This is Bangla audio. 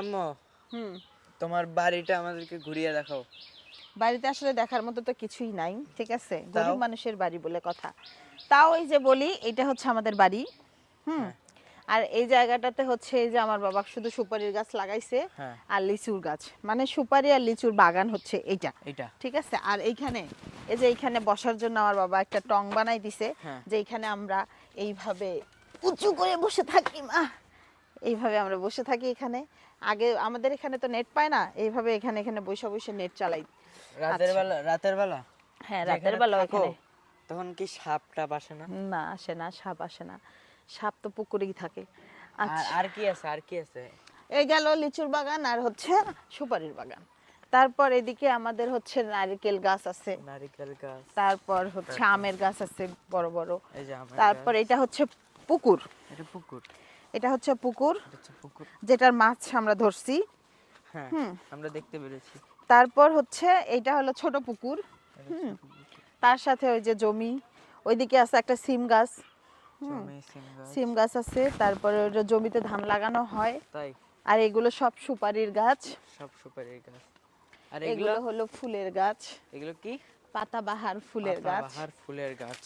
আম্মু, হুম। তোমার বাড়িটা আমাদেরকে ঘুরিয়ে দেখাও। বাড়িতে আসলে দেখার মতো তো কিছুই নাই, ঠিক আছে? তাও? গরিব মানুষের বাড়ি বলে কথা। তাও এই যে বলি, এটা হচ্ছে আমাদের বাড়ি। হুম। হ্যাঁ আর এই জায়গাটাতে হচ্ছে এই যে আমার বাবা শুধু সুপারির গাছ লাগাইছে হ্যাঁ, আর লিচুর গাছ, মানে সুপারি আর লিচুর বাগান হচ্ছে এইটা। এটা ঠিক আছে? আর এইখানে এই যে এইখানে বসার জন্য আমার বাবা একটা টং বানাই দিছে, হ্যাঁ। যে এইখানে আমরা এইভাবে উঁচু করে বসে থাকি। এইভাবে আমরা বসে থাকি এখানে। আগে আমাদের এখানে তো নেট পায় না, এইভাবে এখানে এখানে বসে বসে নেট চালাই। রাতের আচ্ছা। বেলা, রাতের বেলা হ্যাঁ, রাতের যেখানে বেলাও থাকো এখানে। তখন কি সাপ টাপ আসে না? না, আসে না, সাপ আসে না। সাপ তো পুকুরেই থাকে। আর আচ্ছা, আর কি আছে, আর কি আছে? এই গেল লিচুর বাগান আর হচ্ছে সুপারির বাগান। তারপর এদিকে আমাদের হচ্ছে নারকেল গাছ আছে। নারিকেল গাছ। তারপর হচ্ছে তারপর আমের গাছ আছে বড় বড়। এই যে আমের তারপর গাছ। এটা হচ্ছে পুকুর। এটা পুকুর। এটা হচ্ছে পুকুর, এটা হচ্ছে পুকুর। যেটার মাছ আমরা ধরছি। হ্যাঁ, হুম। আমরা দেখতে পেরেছি। তারপর হচ্ছে এইটা হলো ছোট পুকুর। এটা হুম। ছোট পুকুর। তার সাথে ওই যে জমি, ওইদিকে আছে একটা সিম গাছ। হুম। জমি সিম গাছ। সিম গাছ আছে, তারপরে ওটা জমিতে ধান লাগানো হয়। তাই আর এগুলো সব সুপারির গাছ। সব সুপারির গাছ। আর এগুলো হলো ফুলের গাছ, এগুলো কি? পাতাবাহার ফুলের গাছ। পাতাবাহার ফুলের গাছ।